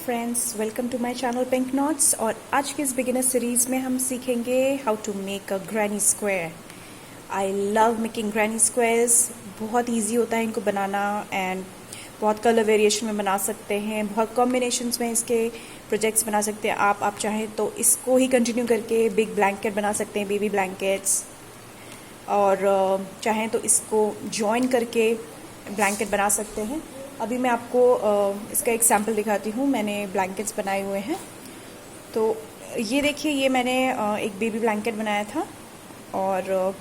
Friends, welcome to my channel pink knots. और आज के इस बिगिनर सीरीज़ में हम सीखेंगे how to make a granny square. I love making granny squares. बहुत इजी होता है इनको बनाना एंड बहुत कलर वेरिएशन में बना सकते हैं, बहुत कॉम्बिनेशंस में इसके प्रोजेक्ट्स बना सकते हैं। आप चाहें तो इसको ही कंटिन्यू करके बिग ब्लैंकेट बना सकते हैं, बेबी ब्लैंकेट्स, और चाहें तो इसको जॉइन करके ब्लैंकेट बना सकते हैं। अभी मैं आपको इसका एक सैम्पल दिखाती हूँ। मैंने ब्लैंकेट्स बनाए हुए हैं। तो ये देखिए, ये मैंने एक बेबी ब्लैंकेट बनाया था और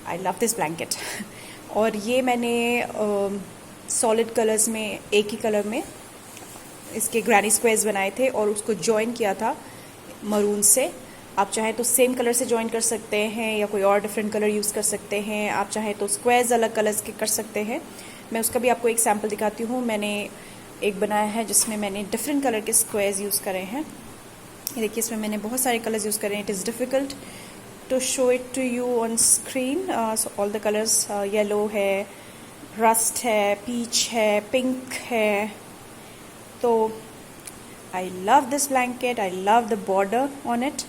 आई लव दिस ब्लैंकेट। और ये मैंने सॉलिड कलर्स में, एक ही कलर में इसके ग्रैनी स्क्वायर्स बनाए थे और उसको जॉइन किया था मरून से। आप चाहें तो सेम कलर से जॉइन कर सकते हैं या कोई और डिफरेंट कलर यूज़ कर सकते हैं। आप चाहें तो स्क्वायर्स अलग कलर्स के कर सकते हैं। मैं उसका भी आपको एक सैम्पल दिखाती हूँ। मैंने एक बनाया है जिसमें मैंने डिफरेंट कलर के स्क्वायर्स यूज़ करे हैं। ये देखिए, इसमें मैंने बहुत सारे कलर्स यूज़ करे हैं। It is difficult to show it to you on screen. So all the colours, yellow है, रस्ट है, पीच है, पिंक है। तो I love this blanket, I love the border on it.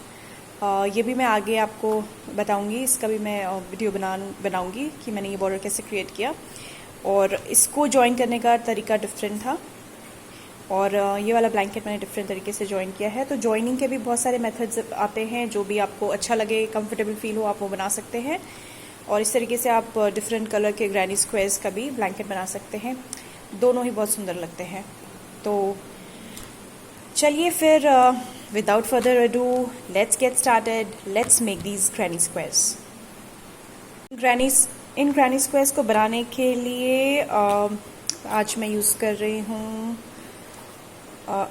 ये भी मैं आगे आपको बताऊंगी, इसका भी मैं वीडियो बनाऊंगी कि मैंने ये बॉर्डर कैसे क्रिएट किया। और इसको जॉइन करने का तरीका डिफरेंट था और ये वाला ब्लैंकेट मैंने डिफरेंट तरीके से जॉइन किया है। तो जॉइनिंग के भी बहुत सारे मेथड्स आते हैं, जो भी आपको अच्छा लगे, कंफर्टेबल फील हो, आप वो बना सकते हैं। और इस तरीके से आप डिफरेंट कलर के ग्रैनी स्क्वायर्स का भी ब्लैंकेट बना सकते हैं। दोनों ही बहुत सुंदर लगते हैं। तो चलिए फिर without further ado, let's get started. Let's make these granny squares. In granny squares को बनाने के लिए आज मैं यूज़ कर रही हूँ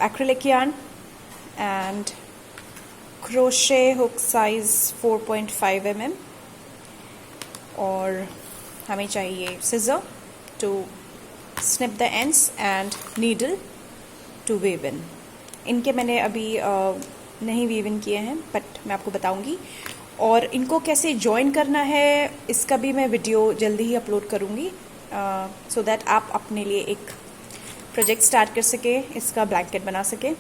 acrylic yarn and crochet hook size 4.5 mm। और हमें चाहिए scissor to snip the ends and needle to weave in. इनके मैंने अभी नहीं वीव इन किए हैं, बट मैं आपको बताऊंगी। और इनको कैसे जॉइन करना है इसका भी मैं वीडियो जल्दी ही अपलोड करूँगी, सो दैट आप अपने लिए एक प्रोजेक्ट स्टार्ट कर सके, इसका ब्लैंकेट बना सके।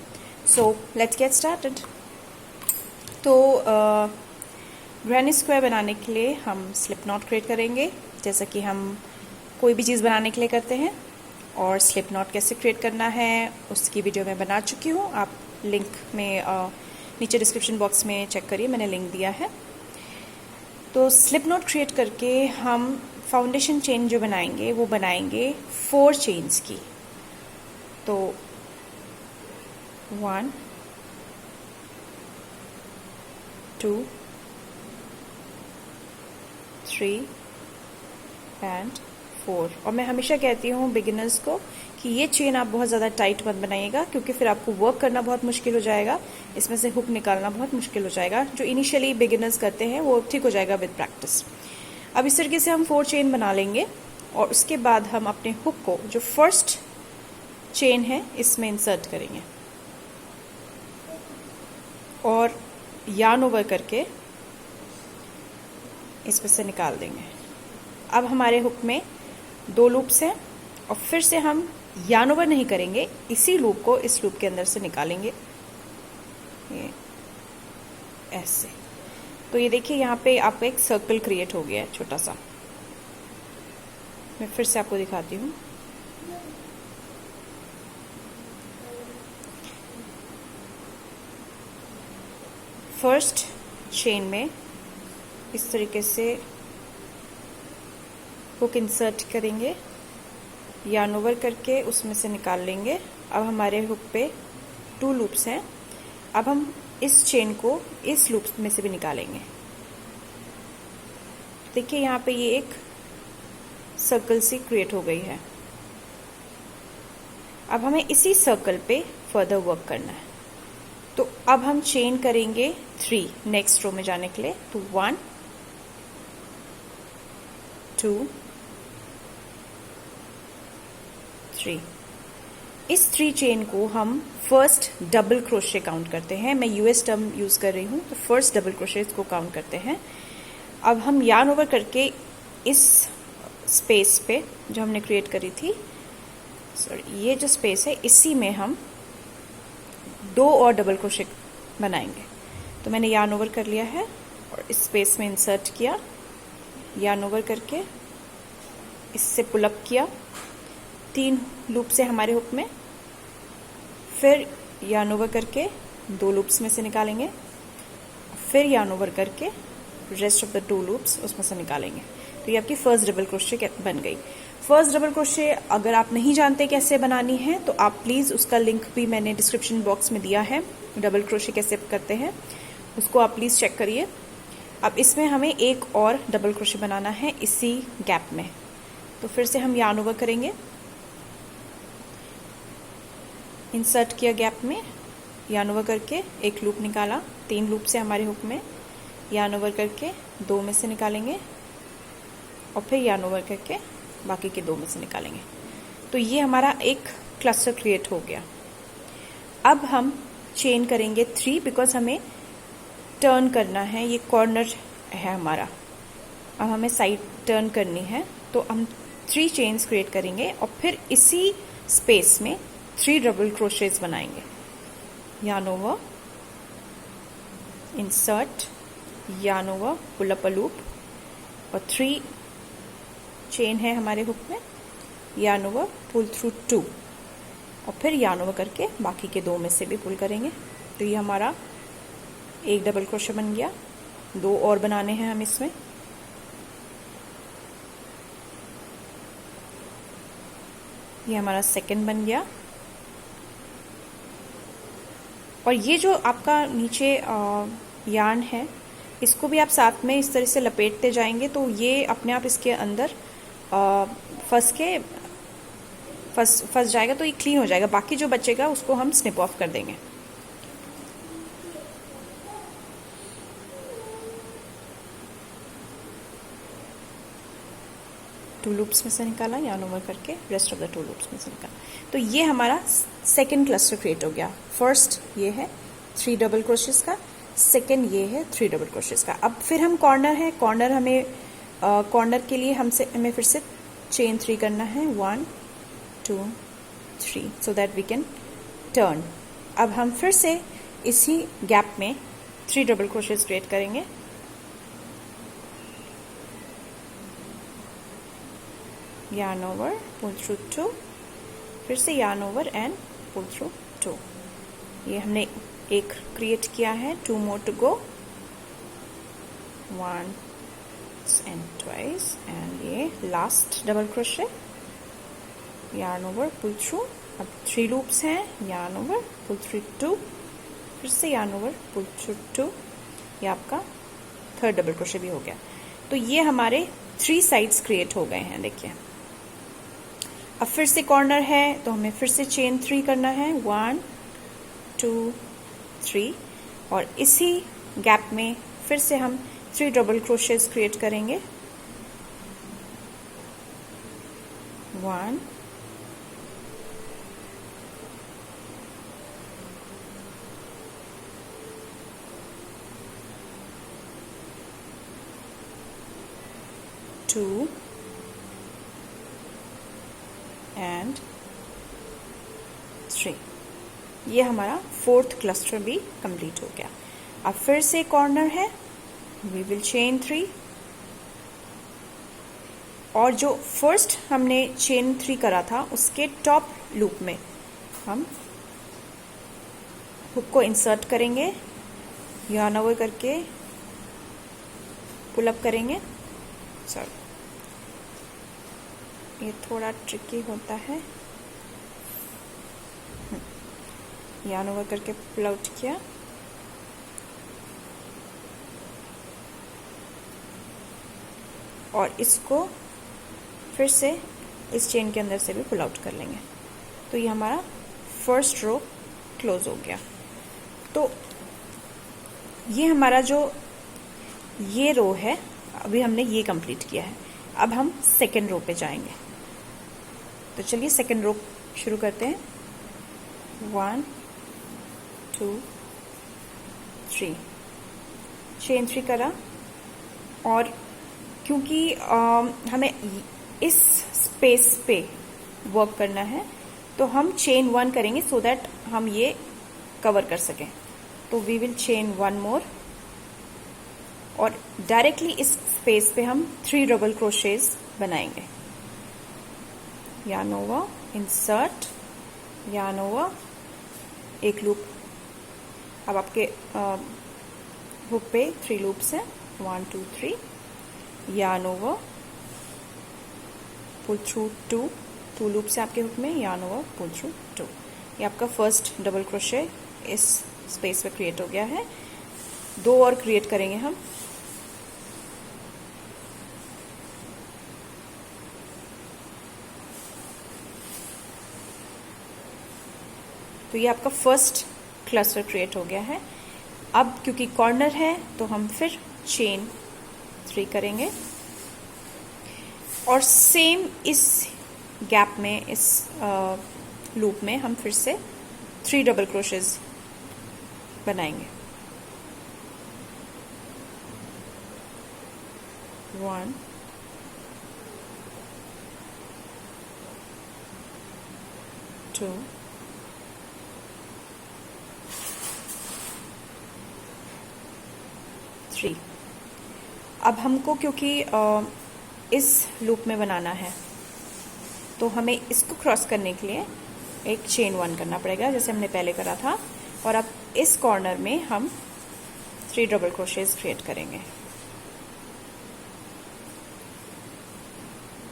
So let's get started. तो ग्रैनी स्क्वायर बनाने के लिए हम स्लिप नॉट क्रिएट करेंगे, जैसा कि हम कोई भी चीज़ बनाने के लिए करते हैं। और स्लिप नॉट कैसे क्रिएट करना है उसकी वीडियो मैं बना चुकी हूँ। आप लिंक में नीचे डिस्क्रिप्शन बॉक्स में चेक करिए, मैंने लिंक दिया है। तो स्लिप नॉट क्रिएट करके हम फाउंडेशन चेन जो बनाएंगे वो बनाएंगे 4 चेन्स की। तो 1 2 3 एंड 4। और मैं हमेशा कहती हूँ बिगिनर्स को कि ये चेन आप बहुत ज़्यादा टाइट मत बनाइएगा, क्योंकि फिर आपको वर्क करना बहुत मुश्किल हो जाएगा, इसमें से हुक निकालना बहुत मुश्किल हो जाएगा। जो इनिशियली बिगिनर्स करते हैं वो ठीक हो जाएगा विद प्रैक्टिस। अब इस तरीके से हम 4 चेन बना लेंगे और उसके बाद हम अपने हुक को, जो फर्स्ट चेन है, इसमें इंसर्ट करेंगे और यार्न ओवर करके इसमें से निकाल देंगे। अब हमारे हुक में 2 लूप्स हैं और फिर से हम यार्न ओवर नहीं करेंगे, इसी लूप को इस लूप के अंदर से निकालेंगे, ये ऐसे। तो ये देखिए, यहाँ पे आपका एक सर्कल क्रिएट हो गया है छोटा सा। मैं फिर से आपको दिखाती हूँ। फर्स्ट चेन में इस तरीके से हुक इंसर्ट करेंगे, यार्न ओवर करके उसमें से निकाल लेंगे। अब हमारे हुक पे 2 लूप्स हैं। अब हम इस चेन को इस लूप में से भी निकालेंगे। देखिए, यहाँ पे ये एक सर्कल सी क्रिएट हो गई है। अब हमें इसी सर्कल पे फर्दर वर्क करना है। तो अब हम चेन करेंगे 3 नेक्स्ट रो में जाने के लिए। तो 1 2 3। इस 3 चेन को हम फर्स्ट डबल क्रोशे काउंट करते हैं। मैं यूएस टर्म यूज कर रही हूँ, तो फर्स्ट डबल क्रोशे को काउंट करते हैं। अब हम यार्न ओवर करके इस स्पेस पे जो हमने क्रिएट करी थी, सॉरी, ये जो स्पेस है, इसी में हम 2 और डबल क्रोशे बनाएंगे। तो मैंने यार्न ओवर कर लिया है और इस स्पेस में इंसर्ट किया, यार्न ओवर करके इससे पुल अप किया 3 लूप से हमारे हुक में, फिर यार्न ओवर करके 2 लूप्स में से निकालेंगे, फिर यार्न ओवर करके रेस्ट ऑफ द 2 लूप्स उसमें से निकालेंगे। तो ये आपकी फर्स्ट डबल क्रोशे बन गई। फर्स्ट डबल क्रोशे अगर आप नहीं जानते कैसे बनानी है तो आप प्लीज़ उसका लिंक भी मैंने डिस्क्रिप्शन बॉक्स में दिया है, डबल क्रोशे कैसे करते हैं उसको आप प्लीज़ चेक करिए। अब इसमें हमें एक और डबल क्रोशे बनाना है इसी गैप में। तो फिर से हम यार्न ओवर करेंगे, इंसर्ट किया गैप में, यार्न ओवर करके एक लूप निकाला, 3 लूप से हमारे हुक में, यार्न ओवर करके 2 में से निकालेंगे और फिर यार्न ओवर करके बाकी के 2 में से निकालेंगे। तो ये हमारा एक क्लस्टर क्रिएट हो गया। अब हम चेन करेंगे 3 बिकॉज हमें टर्न करना है, ये कॉर्नर है हमारा, अब हमें साइड टर्न करनी है। तो हम 3 चेन्स क्रिएट करेंगे और फिर इसी स्पेस में 3 डबल क्रोशेस बनाएंगे। Yarn over, insert, yarn over, pull up a loop और 3 चेन है हमारे हुक में, यार्न ओवर, पुल थ्रू 2 और फिर यार्न ओवर करके बाकी के 2 में से भी पुल करेंगे। तो ये हमारा एक डबल क्रोशे बन गया। 2 और बनाने हैं हम इसमें। ये हमारा सेकंड बन गया। और ये जो आपका नीचे यार्न है इसको भी आप साथ में इस तरह से लपेटते जाएंगे तो ये अपने आप इसके अंदर फंस जाएगा, तो ये क्लीन हो जाएगा। बाकी जो बचेगा उसको हम स्निप ऑफ कर देंगे। टू लूप्स में से निकाला, यार्न ओवर करके रेस्ट ऑफ द 2 लूप्स में से निकाला। तो ये हमारा सेकंड क्लस्टर क्रिएट हो गया। फर्स्ट ये है 3 डबल क्रोशेस का, सेकंड ये है 3 डबल क्रोशेस का। अब फिर हम कॉर्नर है, कॉर्नर हमें कॉर्नर के लिए हमें फिर से चेन 3 करना है, 1 2 3 so that we can turn. अब हम फिर से इसी गैप में 3 डबल क्रोशेस क्रिएट करेंगे, yarn over, pull through 2, फिर से yarn over and pull through 2। ये हमने एक क्रिएट किया है, 2 more to go, once and twice and ये last double crochet, yarn over, pull through। अब 3 लूप्स हैं, yarn over, pull through 2, फिर से yarn over, pull through 2। ये आपका थर्ड डबल क्रोशे भी हो गया। तो ये हमारे 3 साइड्स क्रिएट हो गए हैं। देखिए अब फिर से कॉर्नर है तो हमें फिर से चेन 3 करना है, 1 2 3 और इसी गैप में फिर से हम 3 डबल क्रोशेस क्रिएट करेंगे, 1 2 एंड 3। ये हमारा 4th क्लस्टर भी कंप्लीट हो गया। अब फिर से कॉर्नर है, वी विल चेन 3 और जो फर्स्ट हमने चेन 3 करा था उसके टॉप लूप में हम हुक को इंसर्ट करेंगे, यार्न ओवर करके पुल अप करेंगे। सॉरी ये थोड़ा ट्रिकी होता है, यार्न ओवर करके पुल आउट किया, और इसको फिर से इस चेन के अंदर से भी पुल आउट कर लेंगे। तो ये हमारा फर्स्ट रो क्लोज हो गया। तो ये हमारा जो ये रो है अभी हमने ये कंप्लीट किया है। अब हम सेकेंड रो पे जाएंगे। तो चलिए सेकेंड रो शुरू करते हैं। 1 2 3 चेन 3 करा, और क्योंकि हमें इस स्पेस पे वर्क करना है तो हम चेन 1 करेंगे सो दैट हम ये कवर कर सकें। तो we will chain one more और डायरेक्टली इस स्पेस पे हम 3 डबल क्रोशेज बनाएंगे। yarn over, insert, yarn over, एक लूप। अब आपके हुक पे 3 लूप्स हैं, 1 2 3, yarn over, pull through 2 loops हैं आपके हुक में, yarn over, pull through 2। ये आपका फर्स्ट डबल क्रोशे इस स्पेस पे क्रिएट हो गया है। 2 और क्रिएट करेंगे हम। तो ये आपका फर्स्ट क्लस्टर क्रिएट हो गया है। अब क्योंकि कॉर्नर है तो हम फिर चेन 3 करेंगे और सेम इस गैप में, इस लूप में हम फिर से 3 डबल क्रोशेज बनाएंगे। 1 2 3। अब हमको क्योंकि इस लूप में बनाना है तो हमें इसको क्रॉस करने के लिए एक चेन 1 करना पड़ेगा, जैसे हमने पहले करा था। और अब इस कॉर्नर में हम 3 डबल क्रोशेज क्रिएट करेंगे।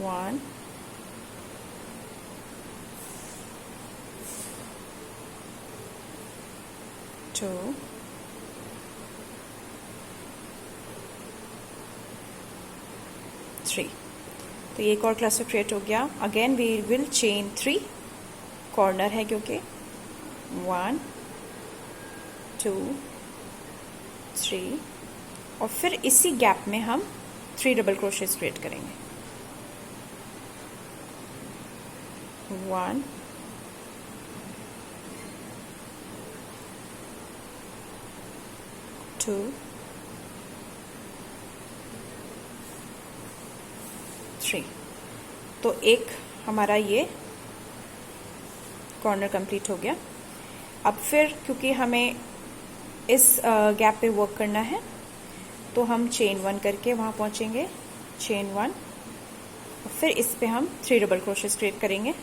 1 2 3। तो ये एक और क्लस्टर क्रिएट हो गया। Again we will chain 3, corner है क्योंकि। 1 2 3 और फिर इसी गैप में हम 3 डबल क्रोशेज क्रिएट करेंगे। 1 2 3। तो एक हमारा ये कॉर्नर कंप्लीट हो गया। अब फिर क्योंकि हमें इस गैप पे वर्क करना है तो हम चेन 1 करके वहाँ पहुँचेंगे। चेन 1 और फिर इस पे हम 3 डबल क्रोशेज क्रिएट करेंगे।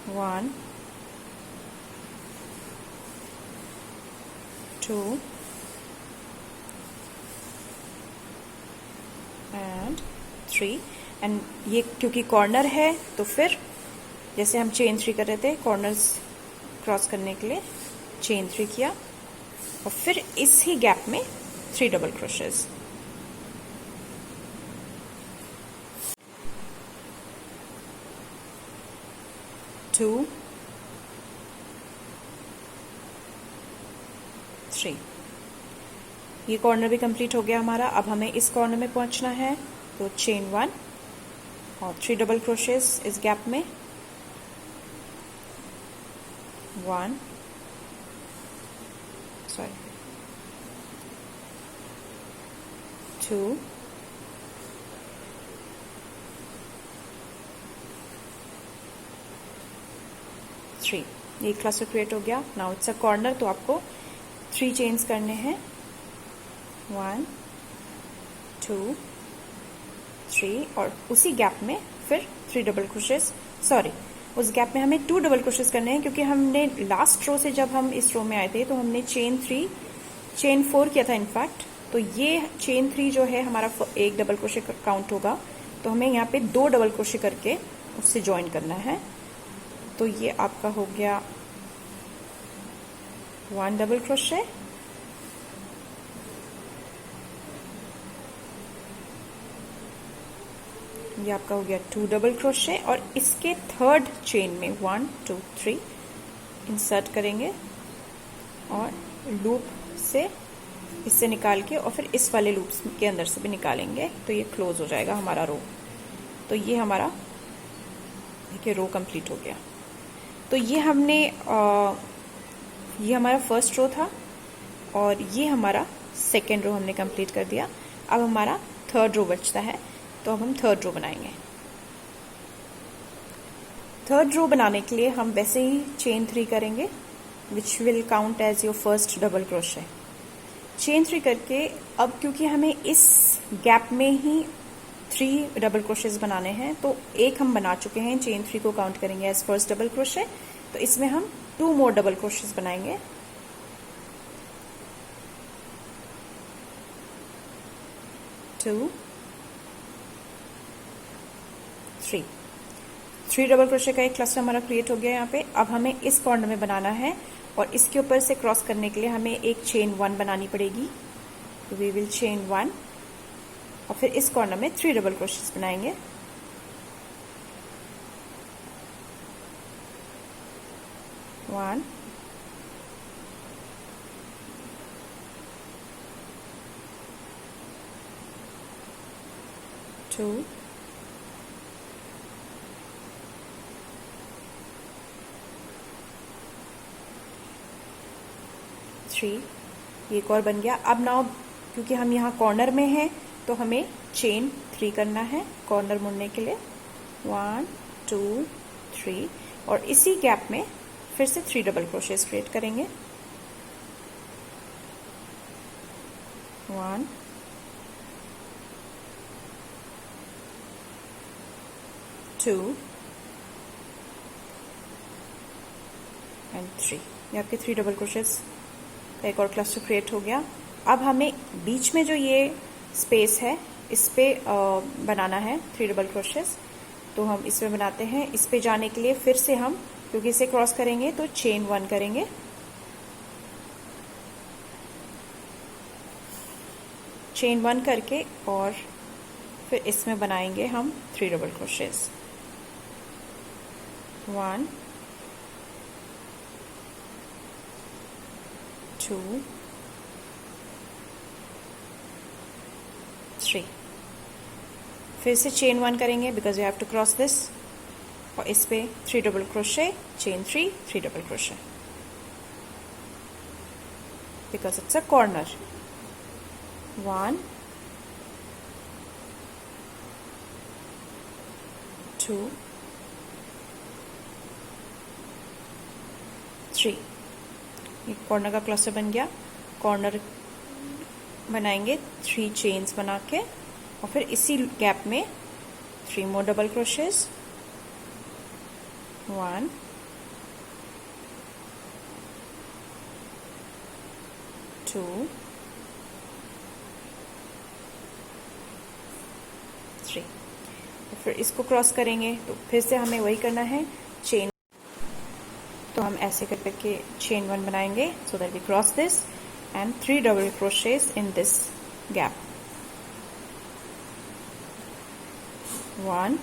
1 2 एंड 3। एंड ये क्योंकि कॉर्नर है तो फिर जैसे हम चेन 3 कर रहे थे, कॉर्नर्स क्रॉस करने के लिए चेन 3 किया और फिर इस ही गैप में 3 डबल क्रोशेज। टू 3। ये कॉर्नर भी कंप्लीट हो गया हमारा। अब हमें इस कॉर्नर में पहुंचना है तो चेन 1 और 3 डबल क्रोशेज इस गैप में। 1 2 3। ये क्लस्टर क्रिएट हो गया। नाउ इट्स अ कॉर्नर, तो आपको 3 चेन्स करने हैं। 1 2 3 और उसी गैप में फिर 3 डबल क्रोशेज, सॉरी उस गैप में हमें 2 डबल क्रोशेज करने हैं क्योंकि हमने लास्ट रो से जब हम इस रो में आए थे तो हमने चेन 4 किया था इनफैक्ट। तो ये चेन 3 जो है हमारा एक डबल क्रोशे काउंट होगा, तो हमें यहाँ पे 2 डबल क्रोशे करके उससे ज्वाइन करना है। तो ये आपका हो गया 1 डबल क्रोशे, ये आपका हो गया 2 डबल क्रोशे और इसके थर्ड चेन में 1 2 3 इंसर्ट करेंगे और लूप से इससे निकाल के और फिर इस वाले लूप के अंदर से भी निकालेंगे, तो ये क्लोज हो जाएगा हमारा रो। तो ये हमारा देखिए रो कंप्लीट हो गया। तो ये हमने ये हमारा फर्स्ट रो था और ये हमारा सेकेंड रो हमने कंप्लीट कर दिया। अब हमारा थर्ड रो बचता है, तो अब हम थर्ड रो बनाएंगे। थर्ड रो बनाने के लिए हम वैसे ही चेन 3 करेंगे, which will count as your first double crochet. Chain 3 करके अब क्योंकि हमें इस गैप में ही 3 डबल क्रोशेज बनाने हैं, तो एक हम बना चुके हैं, चेन 3 को काउंट करेंगे एज फर्स्ट डबल क्रोशे, तो इसमें हम 2 मोर डबल क्रोशेज बनाएंगे। 2 3 डबल क्रोशे का एक क्लस्टर हमारा क्रिएट हो गया यहाँ पे। अब हमें इस कॉर्नर में बनाना है और इसके ऊपर से क्रॉस करने के लिए हमें एक चेन 1 बनानी पड़ेगी। वी विल चेन 1 और फिर इस कॉर्नर में 3 डबल क्रोशेस बनाएंगे। 1 2 3, एक और बन गया। अब नाउ क्योंकि हम यहाँ कॉर्नर में हैं तो हमें चेन 3 करना है कॉर्नर मुड़ने के लिए। 1 2 3 और इसी गैप में फिर से 3 डबल क्रोशेस क्रिएट करेंगे। 1 2 एंड 3। ये आपके 3 डबल क्रोशेस का एक और क्लस्टर क्रिएट हो गया। अब हमें बीच में जो ये स्पेस है इस पे बनाना है 3 डबल क्रोशेस, तो हम इसमें बनाते हैं। इस पे जाने के लिए फिर से हम क्योंकि इसे क्रॉस करेंगे तो चेन 1 करेंगे। चेन 1 करके और फिर इसमें बनाएंगे हम 3 डबल क्रोशेस। 1 2 3। फिर से चेन 1 करेंगे because you have to cross this, और इस पे 3 double crochet, chain 3 3 double crochet because it's a corner. 1 2 3। एक कॉर्नर का क्लस्टर बन गया। कॉर्नर बनाएंगे 3 चेन्स बना के और फिर इसी गैप में 3 मोर डबल क्रोशेस। 1 2 3। फिर इसको क्रॉस करेंगे तो फिर से हमें वही करना है, चेन। तो हम ऐसे कर करके चेन 1 बनाएंगे so that we cross this and 3 double crochets in this gap. 1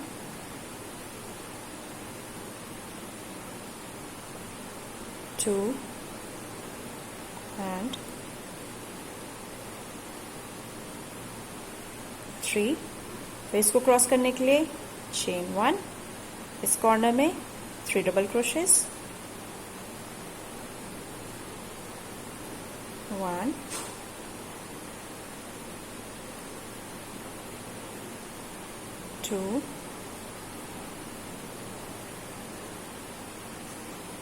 2 and 3। फिर इसको क्रॉस करने के लिए चेन 1, इस कॉर्नर में 3 double crochets. 1 2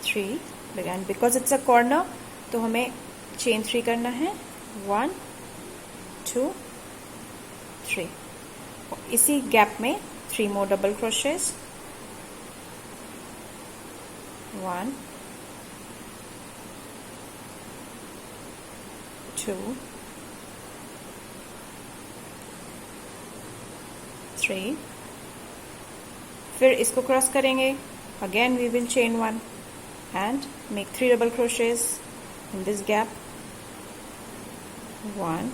3। Again because it's a corner तो हमें चेन 3 करना है। 1 2 3। इसी गैप में 3 मोर डबल क्रोशेस। 1 2 3। फिर इसको क्रॉस करेंगे, again we will chain 1 and make 3 double crochets in this gap। 1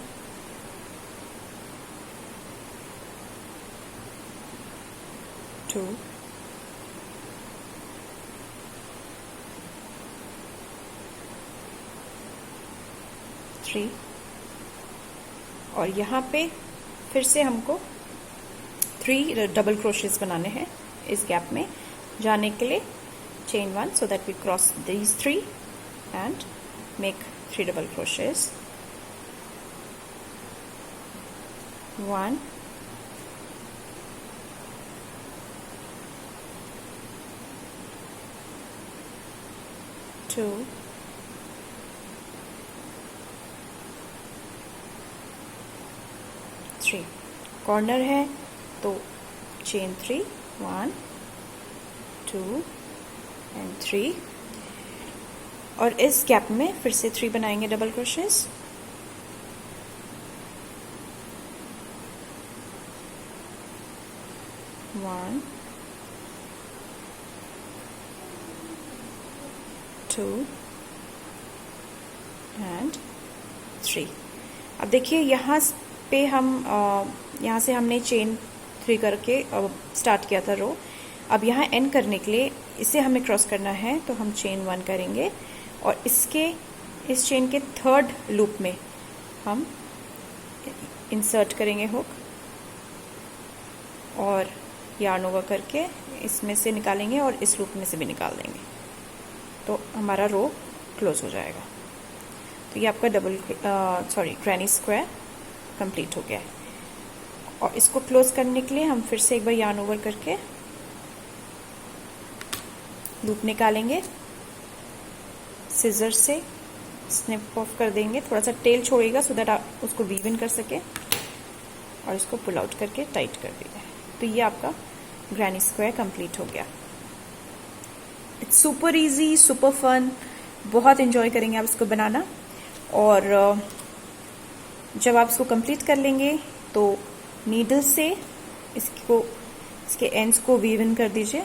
2 3। और यहाँ पे फिर से हमको 3 डबल क्रोशेस बनाने हैं इस गैप में जाने के लिए। chain 1 so that we cross these 3 and make 3 double crochets। 1 2 2, 3। Corner है तो चेन 3, 1, 2 एंड 3, और इस गैप में फिर से 3 बनाएंगे डबल क्रोशेस। One, 2 and 3। अब देखिए यहाँ पे हम यहाँ से हमने चेन 3 करके स्टार्ट किया था रो। अब यहाँ एंड करने के लिए इसे हमें क्रॉस करना है, तो हम चेन 1 करेंगे और इस चेन के थर्ड लूप में हम इंसर्ट करेंगे हुक और यार्न ओवर करके इसमें से निकालेंगे और इस लूप में से भी निकाल देंगे, तो हमारा रो क्लोज हो जाएगा। तो ये आपका ग्रैनी स्क्वायर कंप्लीट हो गया है। और इसको क्लोज करने के लिए हम फिर से एक बार यार्न ओवर करके लूप निकालेंगे, सिजर से स्निप ऑफ कर देंगे, थोड़ा सा टेल छोड़ेगा सो दैट आप उसको वीव इन कर सके, और इसको पुल आउट करके टाइट कर देंगे। तो ये आपका ग्रैनी स्क्वायर कंप्लीट हो गया। It's super easy, super fun, बहुत एंजॉय करेंगे आप इसको बनाना। और जब आप इसको कंप्लीट कर लेंगे तो नीडल से इसके एंड्स को वीव इन कर दीजिए।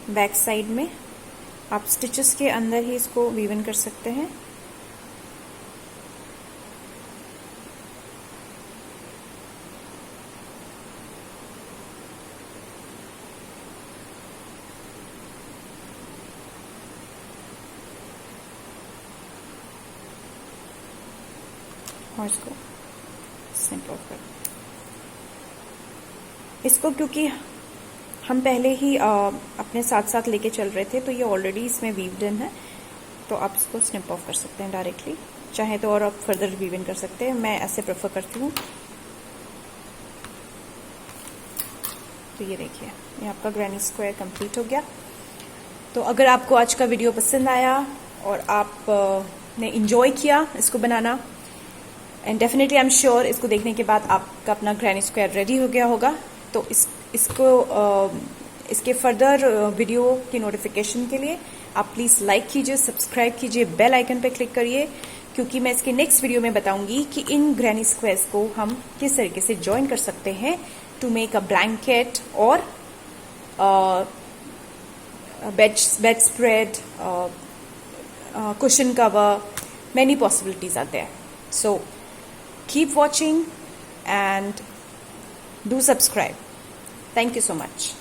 बैक साइड में आप स्टिचेस के अंदर ही इसको वीव इन कर सकते हैं। और इसको स्निप ऑफ कर, इसको क्योंकि हम पहले ही अपने साथ साथ लेके चल रहे थे तो ये ऑलरेडी इसमें वीव्ड इन है, तो आप इसको स्निप ऑफ कर सकते हैं डायरेक्टली, चाहे तो और आप फर्दर वीव इन कर सकते हैं। मैं ऐसे प्रेफर करती हूँ। तो ये देखिए, ये आपका ग्रैनी स्क्वायर कंप्लीट हो गया। तो अगर आपको आज का वीडियो पसंद आया और आप ने इंजॉय किया इसको बनाना, and definitely I am sure इसको देखने के बाद आपका अपना ग्रैनी स्क्वायर रेडी हो गया होगा। तो इसके फर्दर वीडियो की नोटिफिकेशन के लिए आप प्लीज़ लाइक कीजिए, सब्सक्राइब कीजिए, बेल आइकन पे क्लिक करिए, क्योंकि मैं इसके नेक्स्ट वीडियो में बताऊंगी कि इन ग्रैनी स्क्वायर्स को हम किस तरीके से ज्वाइन कर सकते हैं टू मेक अ ब्लैंकेट और bed spread, cushion cover, many possibilities are there. So keep watching and do subscribe. Thank you so much.